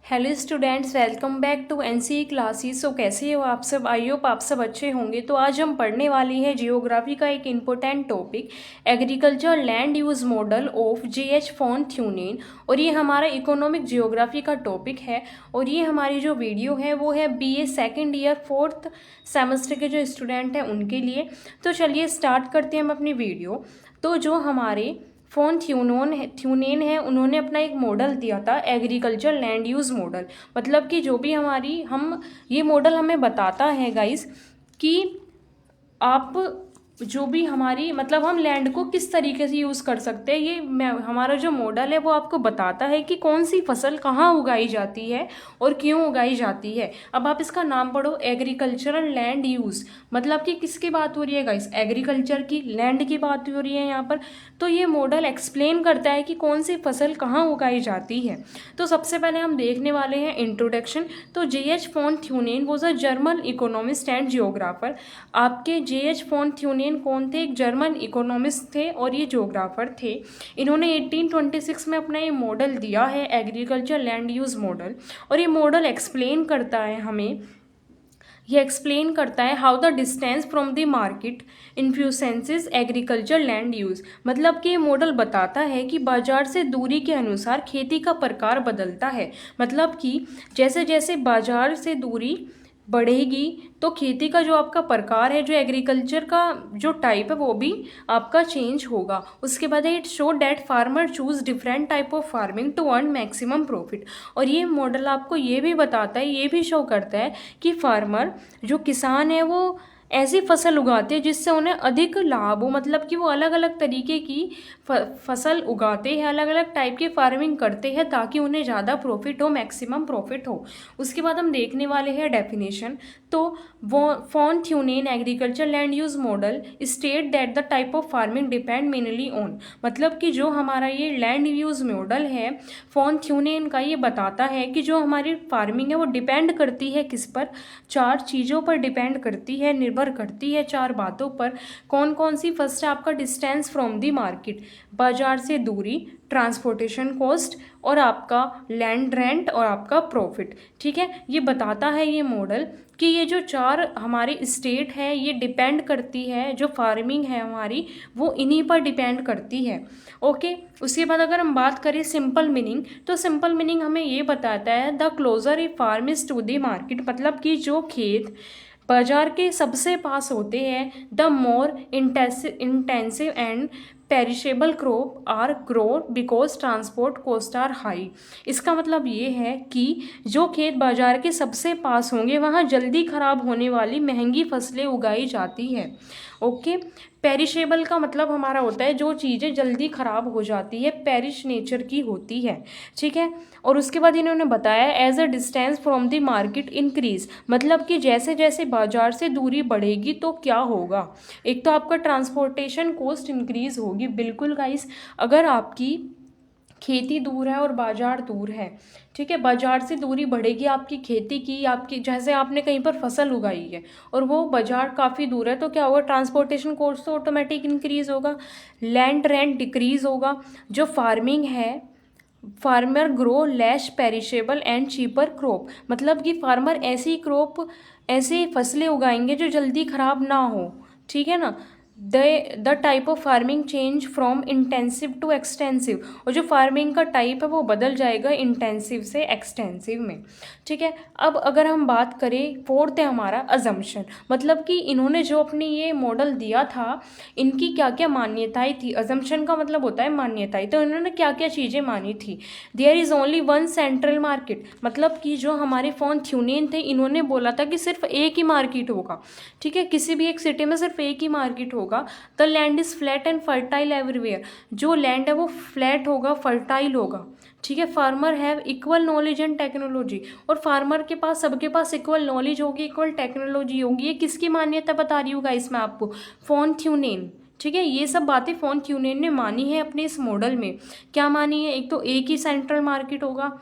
Hello students, welcome back to NCE classes. So कैसे हो आप सब? आई होप आप सब अच्छे होंगे। तो आज हम पढ़ने वाले हैं जियोग्राफी का एक important topic, agriculture land use model of J H. Von Thunen. और ये हमारा इकोनॉमिक जियोग्राफी का टॉपिक है। और ये हमारी जो वीडियो है वो है BA second year 4th semester के जो स्टूडेंट हैं उनके लिए। तो चलिए स्टार्ट करते हैं हम अपनी वीडियो। तो जो हमारे फोन थ्यूनेन है, उन्होंने अपना एक मॉडल दिया था, एग्रीकल्चर लैंड यूज़ मॉडल। मतलब कि जो भी हमारी हम ये मॉडल हमें बताता है गाइस कि आप जो भी हमारी मतलब हम लैंड को किस तरीके से यूज़ कर सकते हैं। ये हमारा जो मॉडल है वो आपको बताता है कि कौन सी फसल कहाँ उगाई जाती है और क्यों उगाई जाती है। अब आप इसका नाम पढ़ो, एग्रीकल्चरल लैंड यूज़। मतलब कि किसकी बात हो रही है गाइस? एग्रीकल्चर की, लैंड की बात हो रही है यहाँ पर। तो ये मॉडल एक्सप्लेन करता है कि कौन सी फसल कहाँ उगाई जाती है। तो सबसे पहले हम देखने वाले हैं इंट्रोडक्शन। तो J H. Von Thunen was a German economist and geographer. आपके जे.एच. फॉन थ्यूनेन कौन थे? एक जर्मन इकोनॉमिस्ट थे और ये जियोग्राफर थे। इन्होंने 1826 में अपना ये मॉडल दिया है, एग्रीकल्चर लैंड यूज़ मॉडल। और ये मॉडल एक्सप्लेन करता है हमें, ये एक्सप्लेन करता है how the distance from the market influences agriculture land use. मतलब कि ये मॉडल बताता है कि बाजार से दूरी के अनुसार खेती का प्रकार बदलता है। मतलब कि जैसे जैसे बाजार से दूरी बढ़ेगी तो खेती का जो आपका प्रकार है, जो एग्रीकल्चर का जो टाइप है वो भी आपका चेंज होगा। उसके बाद it show that farmer choose different type of farming to earn maximum profit. और ये मॉडल आपको ये भी बताता है, ये भी शो करता है कि फार्मर जो किसान है वो ऐसी फसल उगाते हैं जिससे उन्हें अधिक लाभ हो। मतलब कि वो अलग अलग तरीके की फसल उगाते हैं, अलग अलग टाइप की फार्मिंग करते हैं ताकि उन्हें ज़्यादा प्रॉफिट हो, मैक्सिमम प्रॉफिट हो। उसके बाद हम देखने वाले हैं डेफिनेशन। तो वो von Thunen agriculture land use model state that the type of farming depend mainly on. मतलब कि जो हमारा ये लैंड यूज मॉडल है फॉन थ्यूनेन का, ये बताता है कि जो हमारी फार्मिंग है वो डिपेंड करती है किस पर? 4 चीज़ों पर डिपेंड करती है, निर्भर करती है 4 बातों पर। कौन कौन सी? फर्स्ट है आपका डिस्टेंस फ्रॉम द मार्केट, बाजार से दूरी, ट्रांसपोर्टेशन कॉस्ट और आपका लैंड रेंट और आपका प्रॉफिट। ठीक है, ये बताता है ये मॉडल कि ये जो 4 हमारी स्टेट है ये डिपेंड करती है, जो फार्मिंग है हमारी वो इन्हीं पर डिपेंड करती है। ओके, उसके बाद अगर हम बात करें सिंपल मीनिंग, तो सिंपल मीनिंग हमें ये बताता है the closer a farm is to the market. मतलब कि जो खेत बाजार के सबसे पास होते हैं, the more intensive and perishable crop are grow because transport cost are high. इसका मतलब ये है कि जो खेत बाजार के सबसे पास होंगे वहाँ जल्दी खराब होने वाली महंगी फसलें उगाई जाती है। ओके, पेरिशेबल का मतलब हमारा होता है जो चीज़ें जल्दी खराब हो जाती है, पेरिश नेचर की होती है। ठीक है, और उसके बाद इन्होंने बताया as a distance from the market increase. मतलब कि जैसे जैसे बाजार से दूरी बढ़ेगी तो क्या होगा? एक तो आपका ट्रांसपोर्टेशन कॉस्ट इंक्रीज होगी। बिल्कुल गाइस, अगर आपकी खेती दूर है और बाजार दूर है, ठीक है, बाजार से दूरी बढ़ेगी आपकी खेती की, आपकी जैसे आपने कहीं पर फसल उगाई है और वो बाजार काफ़ी दूर है तो क्या होगा? ट्रांसपोर्टेशन कॉस्ट तो ऑटोमेटिक इंक्रीज होगा, लैंड रेंट डिक्रीज होगा। जो फार्मिंग है, farmer grow less perishable and cheaper crop. मतलब कि फार्मर ऐसी क्रॉप, ऐसी फसलें उगाएंगे जो जल्दी खराब ना हो। ठीक है ना? The type of farming change from intensive to extensive. और जो फार्मिंग का टाइप है वो बदल जाएगा इंटेंसिव से एक्सटेंसिव में। ठीक है, अब अगर हम बात करें, फोर्थ है हमारा अजम्पशन। मतलब कि इन्होंने जो अपनी ये मॉडल दिया था, इनकी क्या क्या मान्यताएं थी। अजम्पशन का मतलब होता है मान्यताएं। तो इन्होंने क्या क्या चीज़ें मानी थी? There is only one central market. मतलब कि जो हमारे फॉन थ्यूनेन थे, इन्होंने बोला था कि सिर्फ एक ही मार्केट होगा। ठीक है, किसी भी एक सिटी में सिर्फ एक ही मार्केट होगा। The land is flat and fertile everywhere. जो लैंड है वो फ्लैट होगा, फर्टाइल होगा। ठीक है, farmer have equal knowledge and technology. और फार्मर के पास, सबके पास इक्वल नॉलेज होगी, इक्वल टेक्नोलॉजी होगी। ये किसकी मान्यता बता रही होगा इसमें आपको? Von Thunen. ठीक है, ये सब बातें फॉन थ्यूनेन ने मानी है अपने इस मॉडल में। क्या मानी है? एक तो एक ही सेंट्रल मार्केट होगा,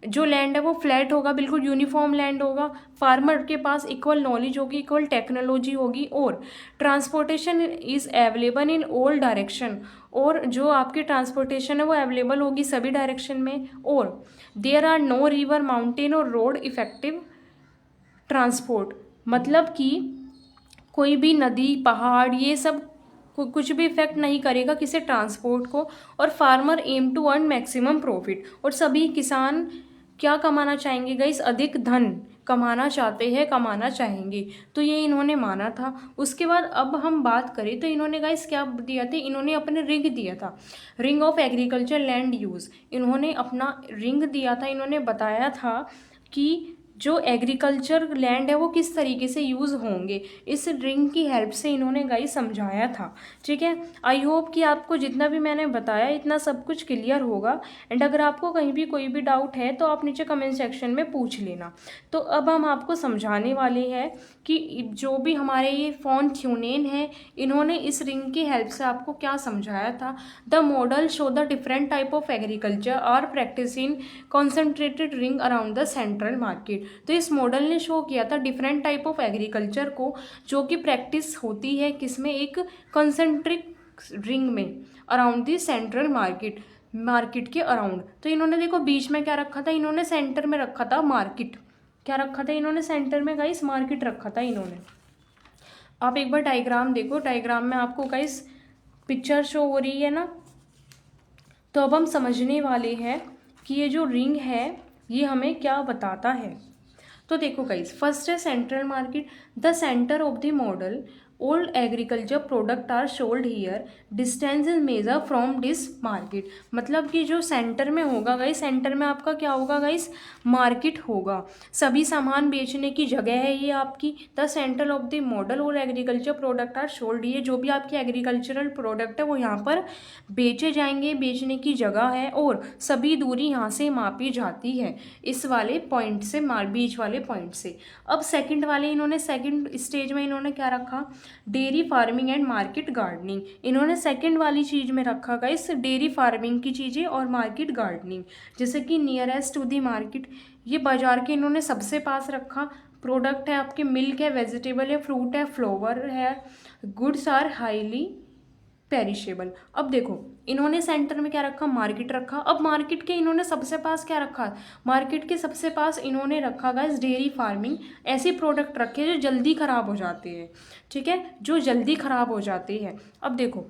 जो लैंड है वो फ्लैट होगा, बिल्कुल यूनिफॉर्म लैंड होगा, फार्मर के पास इक्वल नॉलेज होगी, इक्वल टेक्नोलॉजी होगी, और transportation is available in all direction, और जो आपकी ट्रांसपोर्टेशन है वो अवेलेबल होगी सभी डायरेक्शन में, और there are no river mountain और रोड इफेक्टिव ट्रांसपोर्ट, मतलब कि कोई भी नदी पहाड़ ये सब कुछ भी इफेक्ट नहीं करेगा किसी ट्रांसपोर्ट को। और farmer aim to earn maximum profit, और सभी किसान क्या कमाना चाहेंगे गाइस, अधिक धन कमाना चाहते हैं, कमाना चाहेंगे। तो ये इन्होंने माना था। उसके बाद अब हम बात करें तो इन्होंने गाइस क्या दिया था, इन्होंने अपने रिंग दिया था, ring of agriculture land use, इन्होंने अपना रिंग दिया था। इन्होंने बताया था कि जो एग्रीकल्चर लैंड है वो किस तरीके से यूज़ होंगे, इस रिंग की हेल्प से इन्होंने गाइस समझाया था। ठीक है, आई होप कि आपको जितना भी मैंने बताया इतना सब कुछ क्लियर होगा। एंड अगर आपको कहीं भी कोई भी डाउट है तो आप नीचे कमेंट सेक्शन में पूछ लेना। तो अब हम आपको समझाने वाले हैं कि जो भी हमारे ये फोन थ्यूनेन है, इन्होंने इस रिंग की हेल्प से आपको क्या समझाया था। The model show the different type of agriculture are practice in concentrated ring around the central market. तो इस मॉडल ने शो किया था डिफरेंट टाइप ऑफ एग्रीकल्चर को, जो कि प्रैक्टिस होती है किसमें, एक कंसेंट्रिक रिंग में around the central market, market के अराउंड। तो इन्होंने देखो बीच में क्या रखा था, इन्होंने सेंटर में रखा था मार्केट। क्या रखा था इन्होंने सेंटर में गाइस, मार्केट रखा था इन्होंने। आप एक बार डायग्राम देखो, डायग्राम में आपको गाइस पिक्चर शो हो रही है ना। तो अब हम समझने वाले हैं कि ये जो रिंग है ये हमें क्या बताता है। तो देखो गाइस, फर्स्ट है central market, the centre of the model, old agriculture product are sold here, distance is measure from this market. मतलब कि जो सेंटर में होगा गाइस, सेंटर में आपका क्या होगा गाइस, मार्केट होगा, सभी सामान बेचने की जगह है ये आपकी। The centre of the model और एग्रीकल्चर प्रोडक्ट आर सोल्ड, ये जो भी आपके एग्रीकल्चरल प्रोडक्ट है वो यहाँ पर बेचे जाएंगे, बेचने की जगह है, और सभी दूरी यहाँ से मापी जाती है इस वाले पॉइंट से, बीच वाले पॉइंट से। अब सेकंड वाले इन्होंने सेकंड स्टेज में इन्होंने क्या रखा, dairy farming and market gardening. इन्होंने सेकंड वाली चीज़ में रखा गाइस डेयरी फार्मिंग की चीज़ें और मार्केट गार्डनिंग, जैसे कि नियरेस्ट टू दी मार्केट, ये बाजार के इन्होंने सबसे पास रखा। प्रोडक्ट है आपके मिल्क है, वेजिटेबल है, फ्रूट है, फ्लावर है, गुड्स आर हाईली पेरिशेबल। अब देखो इन्होंने सेंटर में क्या रखा, मार्केट रखा। अब मार्केट के इन्होंने सबसे पास क्या रखा, मार्केट के सबसे पास इन्होंने रखा गाइस डेयरी फार्मिंग, ऐसे प्रोडक्ट रखे जो जल्दी ख़राब हो जाते हैं। ठीक है, जो जल्दी ख़राब हो जाते हैं। अब देखो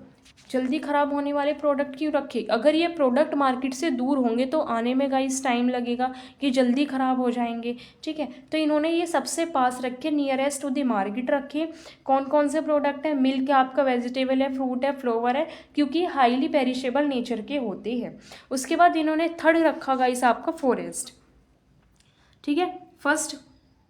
जल्दी ख़राब होने वाले प्रोडक्ट क्यों रखे, अगर ये प्रोडक्ट मार्केट से दूर होंगे तो आने में गाइस टाइम लगेगा, कि जल्दी ख़राब हो जाएंगे। ठीक है, तो इन्होंने ये सबसे पास रखे, नियरेस्ट टू द मार्केट रखे। कौन कौन से प्रोडक्ट है, मिल्क है आपका, वेजिटेबल है, फ्रूट है, फ्लावर है, क्योंकि हाईली पेरिशेबल नेचर के होते हैं। उसके बाद इन्होंने थर्ड रखा गाइस आपका फॉरेस्ट। ठीक है, फर्स्ट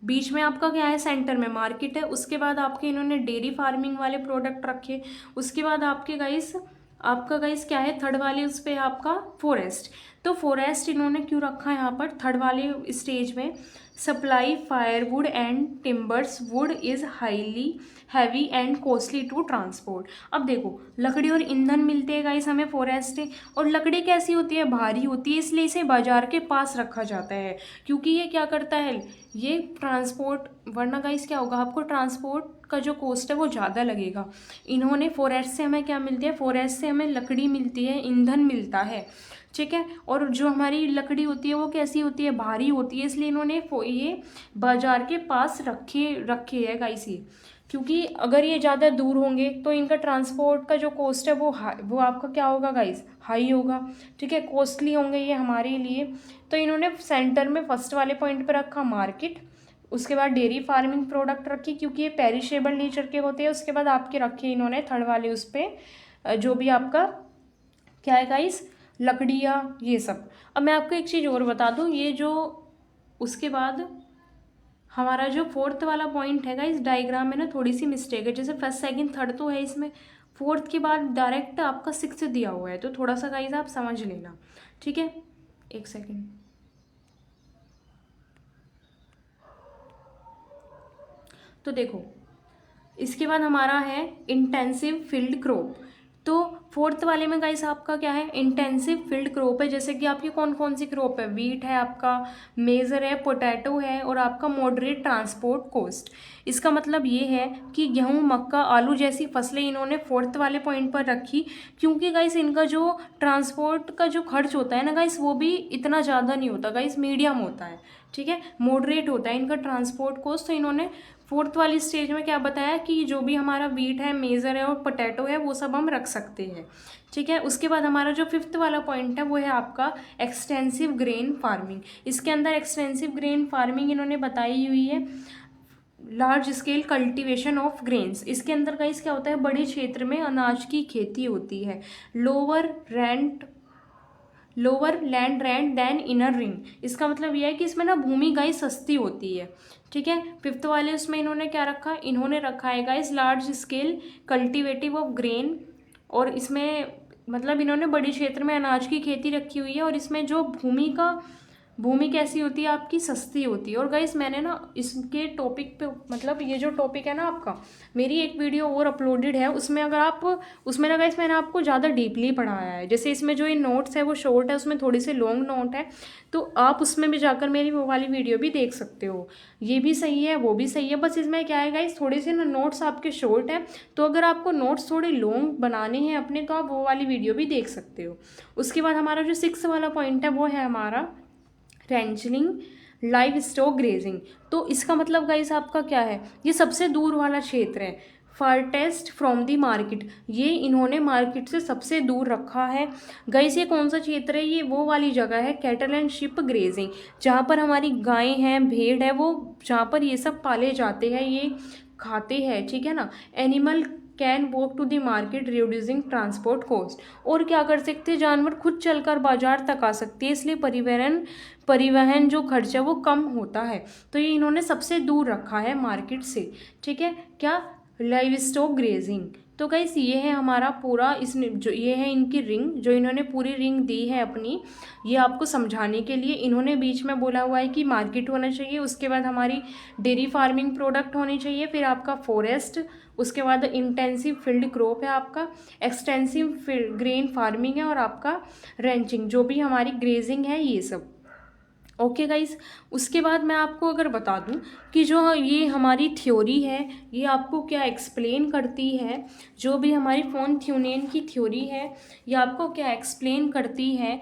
बीच में आपका क्या है, सेंटर में मार्केट है। उसके बाद आपके इन्होंने डेयरी फार्मिंग वाले प्रोडक्ट रखे। उसके बाद आपके गाइस आपका गाइस क्या है, थर्ड वाले उस पर आपका फॉरेस्ट। तो फॉरेस्ट इन्होंने क्यों रखा है यहाँ पर थर्ड वाले स्टेज में, supply firewood and timbers, wood is highly heavy and costly to transport. अब देखो लकड़ी और ईंधन मिलते हैं गाइस हमें फॉरेस्ट से, और लकड़ी कैसी होती है, भारी होती है, इसलिए इसे बाजार के पास रखा जाता है, क्योंकि ये क्या करता है, ये ट्रांसपोर्ट, वरना गाइस क्या होगा, आपको ट्रांसपोर्ट का जो कॉस्ट है वो ज़्यादा लगेगा। इन्होंने फॉरेस्ट से हमें क्या मिलती है, फॉरेस्ट से हमें लकड़ी मिलती है, ईंधन मिलता है। ठीक है, और जो हमारी लकड़ी होती है वो कैसी होती है, भारी होती है, इसलिए इन्होंने ये बाजार के पास रखे है गाइस ये, क्योंकि अगर ये ज़्यादा दूर होंगे तो इनका ट्रांसपोर्ट का जो कॉस्ट है वो आपका क्या होगा गाइस, हाई होगा। ठीक है, कॉस्टली होंगे ये हमारे लिए। तो इन्होंने सेंटर में फर्स्ट वाले पॉइंट पर रखा मार्केट, उसके बाद डेयरी फार्मिंग प्रोडक्ट रखी क्योंकि ये पेरिशेबल नेचर के होते हैं। उसके बाद आपके रखे इन्होंने थर्ड वाले उस पर जो भी आपका क्या है गाइस, लकड़ियाँ ये सब। अब मैं आपको एक चीज़ और बता दूँ, ये जो उसके बाद हमारा जो फोर्थ वाला पॉइंट है गाइस, डायग्राम में ना थोड़ी सी मिस्टेक है, जैसे फर्स्ट सेकंड थर्ड तो है इसमें, फोर्थ के बाद डायरेक्ट आपका सिक्स्थ दिया हुआ है, तो थोड़ा सा गाइस आप समझ लेना। ठीक है, एक सेकेंड। तो देखो इसके बाद हमारा है इंटेंसिव फील्ड क्रॉप। तो फोर्थ वाले में गाइस आपका क्या है, इंटेंसिव फील्ड क्रॉप है, जैसे कि आपकी कौन कौन सी क्रॉप है, वीट है आपका, मेजर है, पोटैटो है, और आपका मॉडरेट ट्रांसपोर्ट कॉस्ट। इसका मतलब ये है कि गेहूं, मक्का, आलू जैसी फसलें इन्होंने फोर्थ वाले पॉइंट पर रखी, क्योंकि गाइस इनका जो ट्रांसपोर्ट का जो खर्च होता है ना गाइस, वो भी इतना ज़्यादा नहीं होता गाइस, मीडियम होता है, ठीक है, मॉडरेट होता है इनका ट्रांसपोर्ट कॉस्ट। तो इन्होंने फोर्थ वाली स्टेज में क्या बताया कि जो भी हमारा वीट है, मेजर है और पोटैटो है, वो सब हम रख सकते हैं, ठीक है। उसके बाद हमारा जो फिफ्थ वाला पॉइंट है वो है आपका एक्सटेंसिव ग्रेन फार्मिंग। इसके अंदर एक्सटेंसिव ग्रेन फार्मिंग इन्होंने बताई हुई है, large scale cultivation of grains. इसके अंदर गाइस क्या होता है, बड़े क्षेत्र में अनाज की खेती होती है। Lower land rent than inner ring. इसका मतलब यह है कि इसमें ना भूमि गाइस सस्ती होती है, ठीक है। फिफ्थ वाले उसमें इन्होंने क्या रखा, इन्होंने रखा है guys large scale cultivative of grain, और इसमें मतलब इन्होंने बड़े क्षेत्र में अनाज की खेती रखी हुई है, और इसमें जो भूमि कैसी होती है आपकी, सस्ती होती है। और गाइस मैंने ना इसके टॉपिक पे, मतलब ये जो टॉपिक है ना आपका, मेरी एक वीडियो और अपलोडेड है, उसमें अगर आप उसमें ना गाइस मैंने आपको ज़्यादा डीपली पढ़ाया है। जैसे इसमें जो ये नोट्स है वो शॉर्ट है, उसमें थोड़ी सी लॉन्ग नोट है, तो आप उसमें भी जाकर मेरी वो वाली वीडियो भी देख सकते हो। ये भी सही है, वो भी सही है, बस इसमें क्या है गाइस, थोड़े से ना नोट्स आपके शॉर्ट है, तो अगर आपको नोट्स थोड़े लॉन्ग बनाने हैं अपने, तो आप वो वाली वीडियो भी देख सकते हो। उसके बाद हमारा जो 6 वाला पॉइंट है वो है हमारा रेंचलिंग लाइव स्टॉक ग्रेजिंग। तो इसका मतलब गाइस आपका क्या है, ये सबसे दूर वाला क्षेत्र है, फारटेस्ट फ्रॉम दी मार्केट, ये इन्होंने मार्केट से सबसे दूर रखा है। गाइस ये कौन सा क्षेत्र है, ये वो वाली जगह है कैटल एंड शिप ग्रेजिंग, जहाँ पर हमारी गायें हैं, भेड़ है, वो जहाँ पर ये सब पाले जाते हैं, ये खाते हैं, ठीक है ना। Animal can walk to the market reducing transport cost. और क्या कर सकते हैं, जानवर खुद चलकर बाजार तक आ सकती है, इसलिए परिवहन जो खर्च है वो कम होता है। तो ये इन्होंने सबसे दूर रखा है मार्केट से, ठीक है। क्या, लाइव स्टॉक ग्रेजिंग। तो गाइस ये है हमारा पूरा, इसमें जो ये है इनकी रिंग, जो इन्होंने पूरी रिंग दी है अपनी, ये आपको समझाने के लिए। इन्होंने बीच में बोला हुआ है कि मार्केट होना चाहिए, उसके बाद हमारी डेयरी फार्मिंग प्रोडक्ट होनी चाहिए, फिर आपका फॉरेस्ट, उसके बाद इंटेंसिव फील्ड क्रॉप है आपका, एक्सटेंसिव ग्रेन फार्मिंग है, और आपका रेंचिंग, जो भी हमारी ग्रेजिंग है, ये सब। ओके गाइस, उसके बाद मैं आपको अगर बता दूं कि जो ये हमारी थ्योरी है, ये आपको क्या एक्सप्लेन करती है, जो भी हमारी फोन थ्यूनेन की थ्योरी है, ये आपको क्या एक्सप्लेन करती है।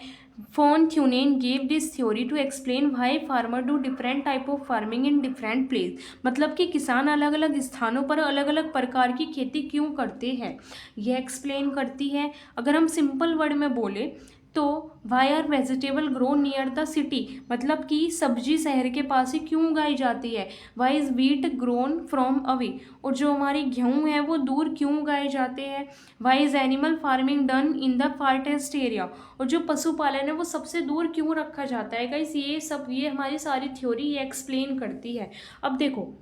Von Thunen gave this theory to explain why farmer do different type of farming in different place. मतलब कि किसान अलग अलग स्थानों पर अलग अलग प्रकार की खेती क्यों करते हैं, ये एक्सप्लेन करती है। अगर हम सिंपल वर्ड में बोले तो why are vegetable grow near the city, मतलब कि सब्जी शहर के पास ही क्यों उगाई जाती है। Why is wheat grown from away, और जो हमारी गेहूँ है वो दूर क्यों उगाए जाते हैं। Why is animal farming done in the farthest area, और जो पशुपालन है वो सबसे दूर क्यों रखा जाता है। गाइस ये सब, ये हमारी सारी थ्योरी ये एक्सप्लेन करती है। अब देखो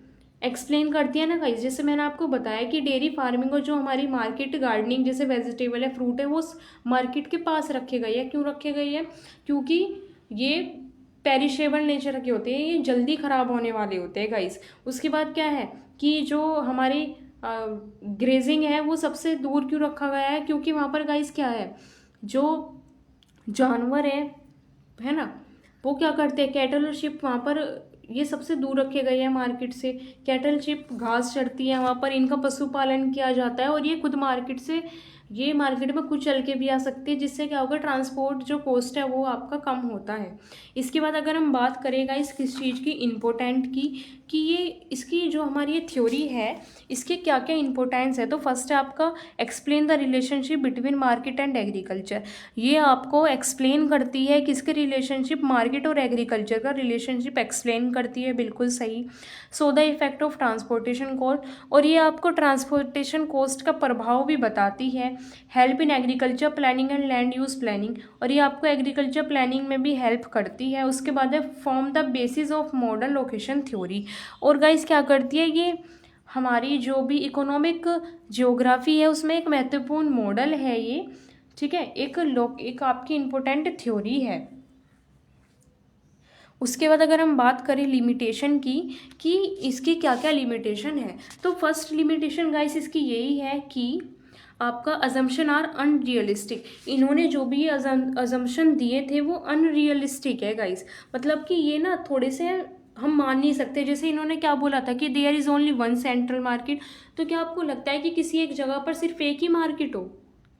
एक्सप्लेन करती है ना गाइस, जैसे मैंने आपको बताया कि डेयरी फार्मिंग और जो हमारी मार्केट गार्डनिंग, जैसे वेजिटेबल है, फ्रूट है, वो मार्केट के पास रखे गए हैं। क्यों रखे गए हैं, क्योंकि ये पेरिशेबल नेचर के होते हैं, ये जल्दी ख़राब होने वाले होते हैं गाइस। उसके बाद क्या है कि जो हमारी ग्रेजिंग है वो सबसे दूर क्यों रखा गया है, क्योंकि वहाँ पर गाइस क्या है, जो जानवर है ना, वो क्या करते हैं, कैटल और शिप, वहाँ पर ये सबसे दूर रखे गए हैं मार्केट से। कैटल शिप घास चरती है वहाँ पर, इनका पशुपालन किया जाता है, और ये खुद मार्केट से, ये मार्केट में खुद चल के भी आ सकते हैं, जिससे क्या होगा, ट्रांसपोर्ट जो कॉस्ट है वो आपका कम होता है। इसके बाद अगर हम बात करेगा इस किस चीज़ की, इम्पोर्टेंट की, कि ये इसकी जो हमारी ये थ्योरी है इसके क्या क्या इंपॉर्टेंस है। तो फर्स्ट है आपका explain the relationship between market and agriculture. ये आपको एक्सप्लेन करती है किसके रिलेशनशिप, मार्केट और एग्रीकल्चर का रिलेशनशिप एक्सप्लेन करती है, बिल्कुल सही। So the effect of transportation cost, और ये आपको ट्रांसपोर्टेशन कॉस्ट का प्रभाव भी बताती है। Help in agriculture planning and land use planning, और ये आपको एग्रीकल्चर प्लानिंग में भी हेल्प करती है। उसके बाद है form the basis of model location theory, और गाइस क्या करती है, ये हमारी जो भी इकोनॉमिक जियोग्राफी है उसमें एक महत्वपूर्ण मॉडल है ये, ठीक है, एक आपकी इम्पोर्टेंट थ्योरी है। उसके बाद अगर हम बात करें लिमिटेशन की, कि इसकी क्या क्या लिमिटेशन है, तो फर्स्ट लिमिटेशन गाइस इसकी यही है कि आपका अजम्पशन आर अनरियलिस्टिक। इन्होंने जो भी अजम्पशन दिए थे वो अनरियलिस्टिक है गाइस, मतलब कि ये ना थोड़े से हम मान नहीं सकते। जैसे इन्होंने क्या बोला था कि there is only one central market, तो क्या आपको लगता है कि किसी एक जगह पर सिर्फ एक ही मार्केट हो?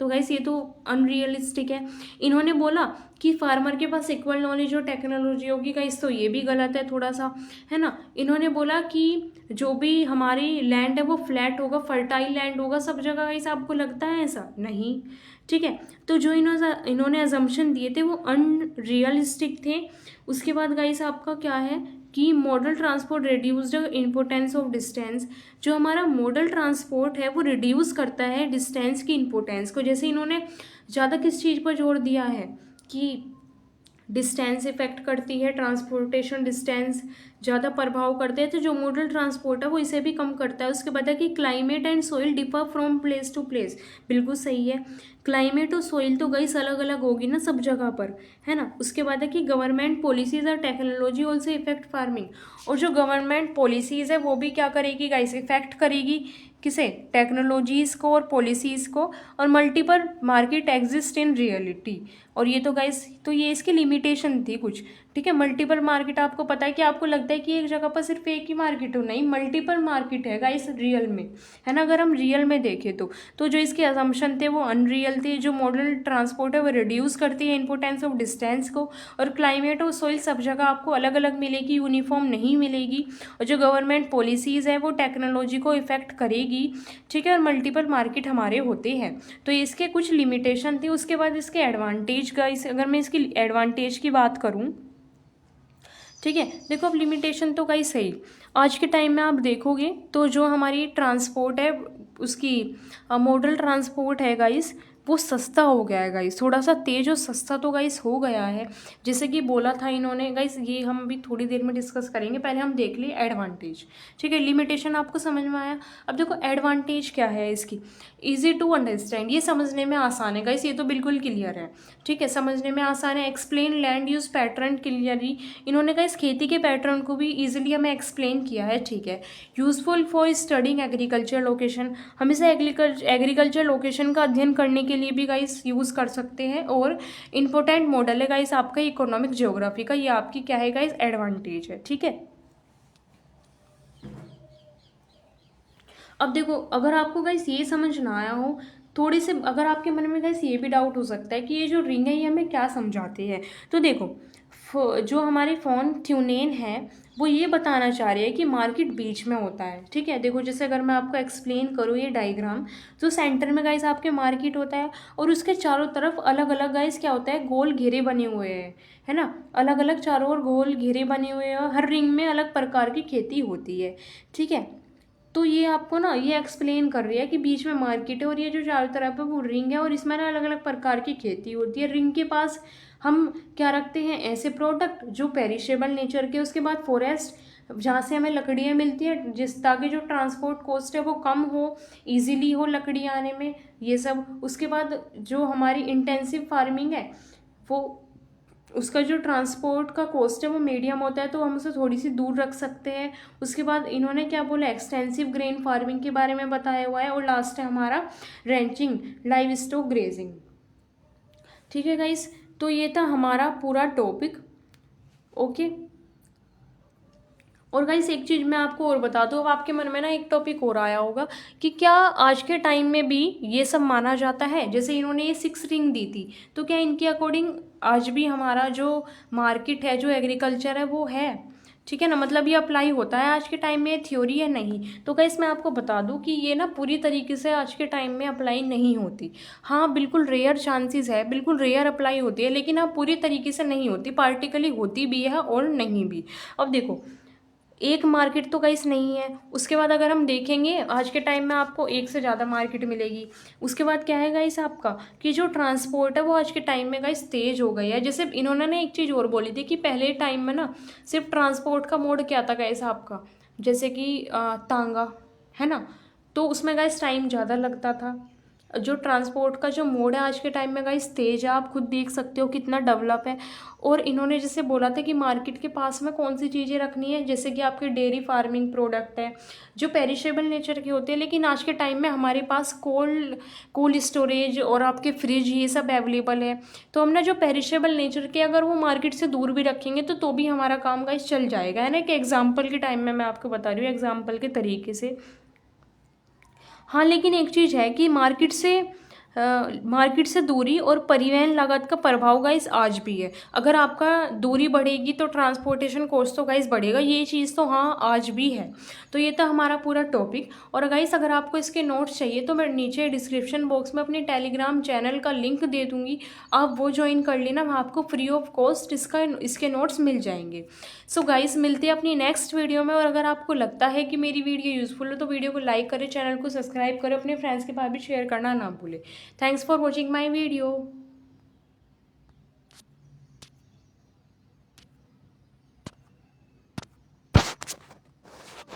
तो गाइस ये तो अनरियलिस्टिक है। इन्होंने बोला कि फार्मर के पास इक्वल नॉलेज और टेक्नोलॉजी होगी गाइस, तो ये भी गलत है थोड़ा सा, है ना। इन्होंने बोला कि जो भी हमारी लैंड है वो फ्लैट होगा, फर्टाइल लैंड होगा सब जगह गाइस, आपको लगता है ऐसा? नहीं, ठीक है। तो जो इन्होंने अजम्पशन दिए थे वो अनरियलिस्टिक थे। उसके बाद गाइस आपका क्या है कि modal transport reduced importance of distance. जो हमारा मॉडल ट्रांसपोर्ट है वो रिड्यूस करता है डिस्टेंस की इम्पोर्टेंस को। जैसे इन्होंने ज़्यादा किस चीज़ पर जोर दिया है कि डिस्टेंस इफेक्ट करती है, ट्रांसपोर्टेशन डिस्टेंस ज़्यादा प्रभाव करते हैं, तो जो मॉडल ट्रांसपोर्ट है वो इसे भी कम करता है। उसके बाद है कि climate and soil differ from place to place. बिल्कुल सही है, क्लाइमेट और सोइल तो गाइस अलग अलग होगी ना सब जगह पर, है ना। उसके बाद है कि गवर्नमेंट पॉलिसीज और टेक्नोलॉजी ऑल्सो इफेक्ट फार्मिंग। और जो गवर्नमेंट पॉलिसीज़ है वो भी क्या करेगी गाइस, इफेक्ट करेगी किसे, टेक्नोलॉजीज़ को और पॉलिसीज़ को। और multiple market exist in reality. और ये तो गाइस, तो ये इसकी लिमिटेशन थी कुछ, ठीक है। मल्टीपल मार्केट, आपको पता है कि आपको लगता है कि एक जगह पर सिर्फ एक ही मार्केट हो, नहीं, मल्टीपल मार्केट है गाइस रियल में, है ना। अगर हम रियल में देखें तो जो इसके असम्पशन थे वो अनरियल थे। जो मॉडल ट्रांसपोर्ट है वो रिड्यूस करती है इंपोर्टेंस ऑफ डिस्टेंस को। और क्लाइमेट और सोइल सब जगह आपको अलग अलग मिलेगी, यूनिफॉर्म नहीं मिलेगी। और जो गवर्नमेंट पॉलिसीज़ है वो टेक्नोलॉजी को इफेक्ट करेगी, ठीक है। और मल्टीपल मार्केट हमारे होते हैं, तो इसके कुछ लिमिटेशन थी। उसके बाद इसके एडवांटेज गाइस, अगर मैं इसकी एडवांटेज की बात करूँ, ठीक है। देखो अब लिमिटेशन तो गाइस सही, आज के टाइम में आप देखोगे तो जो हमारी ट्रांसपोर्ट है उसकी मॉडल ट्रांसपोर्ट है गाइस, वो सस्ता हो गया है गाइस, थोड़ा सा तेज और सस्ता तो गाइस हो गया है। जैसे कि बोला था इन्होंने गाइस, ये हम भी थोड़ी देर में डिस्कस करेंगे, पहले हम देख लिए एडवांटेज, ठीक है। लिमिटेशन आपको समझ में आया। अब देखो एडवांटेज क्या है इसकी, ईजी टू अंडरस्टैंड, ये समझने में आसान है गाइस, ये तो बिल्कुल क्लियर है, ठीक है, समझने में आसान है। Explain land use pattern clearly, इन्होंने गाइस खेती के पैटर्न को भी ईजिली हमें एक्सप्लेन किया है, ठीक है। Useful for studying agriculture location, हम इसे एग्रीकल्चर लोकेशन का अध्ययन करने के लिए भी गाइस यूज़ कर सकते हैं। और इंपॉर्टेंट मॉडल है गाइस आपका इकोनॉमिक ज्योग्राफी का, ये आपकी क्या है गाइस, एडवांटेज है, ठीक है। अब देखो अगर आपको गाइस ये समझ ना आया हो, थोड़ी से अगर आपके मन में गाइस ये भी डाउट हो सकता है कि ये जो रिंग है ये हमें क्या समझाते हैं, तो देखो जो हमारे फोन ट्यूनेन है वो ये बताना चाह रही है कि मार्केट बीच में होता है, ठीक है। देखो जैसे अगर मैं आपको एक्सप्लेन करूँ ये डायग्राम, तो सेंटर में गाइस आपके मार्केट होता है और उसके चारों तरफ अलग अलग गाइस क्या होता है, गोल घेरे बने हुए हैं, है ना। अलग अलग चारों ओर गोल घेरे बने हुए हैं, हर रिंग में अलग प्रकार की खेती होती है, ठीक है। तो ये आपको ना ये एक्सप्लेन कर रही है कि बीच में मार्केट है और ये जो चारों तरफ है वो रिंग है और इसमें ना अलग अलग प्रकार की खेती होती है। रिंग के पास हम क्या रखते हैं, ऐसे प्रोडक्ट जो पेरिशेबल नेचर के। उसके बाद फॉरेस्ट, जहाँ से हमें लकड़ियाँ मिलती है, जिस ताकि जो ट्रांसपोर्ट कॉस्ट है वो कम हो, इजीली हो लकड़ी आने में, ये सब। उसके बाद जो हमारी इंटेंसिव फार्मिंग है वो, उसका जो ट्रांसपोर्ट का कॉस्ट है वो मीडियम होता है, तो हम उसे थोड़ी सी दूर रख सकते हैं। उसके बाद इन्होंने क्या बोला, एक्सटेंसिव ग्रेन फार्मिंग के बारे में बताया हुआ है। और लास्ट है हमारा रेंचिंग, लाइव स्टॉक ग्रेजिंग, ठीक है गाइस। तो ये था हमारा पूरा टॉपिक, ओके। और गाइस एक चीज़ मैं आपको और बता दूँ, अब आपके मन में ना एक टॉपिक और आया होगा कि क्या आज के टाइम में भी ये सब माना जाता है। जैसे इन्होंने ये 6 रिंग दी थी, तो क्या इनके अकॉर्डिंग आज भी हमारा जो मार्केट है, जो एग्रीकल्चर है वो है, ठीक है ना। मतलब ये अप्लाई होता है आज के टाइम में, थ्योरी है नहीं। तो गाइस मैं आपको बता दूं कि ये ना पूरी तरीके से आज के टाइम में अप्लाई नहीं होती। हाँ बिल्कुल रेयर चांसेस है, बिल्कुल रेयर अप्लाई होती है, लेकिन हाँ पूरी तरीके से नहीं होती, पार्टिकली होती भी है और नहीं भी। अब देखो एक मार्केट तो गाइस नहीं है, उसके बाद अगर हम देखेंगे आज के टाइम में आपको एक से ज़्यादा मार्केट मिलेगी। उसके बाद क्या है गाइस आपका कि जो ट्रांसपोर्ट है वो आज के टाइम में गाइस तेज हो गई है। जैसे इन्होंने ना एक चीज़ और बोली थी कि पहले टाइम में ना सिर्फ ट्रांसपोर्ट का मोड क्या था गाइस आपका, जैसे कि तांगा, है ना, तो उसमें गाइस टाइम ज़्यादा लगता था। जो ट्रांसपोर्ट का जो मोड है आज के टाइम में गाइस तेज है, आप खुद देख सकते हो कितना डेवलप है। और इन्होंने जैसे बोला था कि मार्केट के पास में कौन सी चीज़ें रखनी है, जैसे कि आपके डेयरी फार्मिंग प्रोडक्ट है जो पेरिशेबल नेचर के होते हैं, लेकिन आज के टाइम में हमारे पास कोल्ड स्टोरेज और आपके फ्रिज ये सब अवेलेबल है। तो हम ना जो पेरिशेबल नेचर के अगर वो मार्केट से दूर भी रखेंगे तो भी हमारा काम गाइस चल जाएगा, है ना। कि एग्जाम्पल के टाइम में मैं आपको बता रही हूँ, एग्जाम्पल के तरीके से। हाँ, लेकिन एक चीज़ है कि मार्केट से दूरी और परिवहन लागत का प्रभाव गाइस आज भी है। अगर आपका दूरी बढ़ेगी तो ट्रांसपोर्टेशन कॉस्ट तो गाइस बढ़ेगा, ये चीज़ तो हाँ आज भी है। तो ये था हमारा पूरा टॉपिक। और गाइस अगर आपको इसके नोट्स चाहिए तो मैं नीचे डिस्क्रिप्शन बॉक्स में अपने टेलीग्राम चैनल का लिंक दे दूँगी, आप वो ज्वाइन कर लेना, वहाँ आपको फ्री ऑफ कॉस्ट इसके नोट्स मिल जाएंगे। सो गाइस मिलते हैं अपनी नेक्स्ट वीडियो में। और अगर आपको लगता है कि मेरी वीडियो यूज़फुल है तो वीडियो को लाइक करें, चैनल को सब्सक्राइब करें, अपने फ्रेंड्स के पास भी शेयर करना ना भूलें। Thanks for watching my video.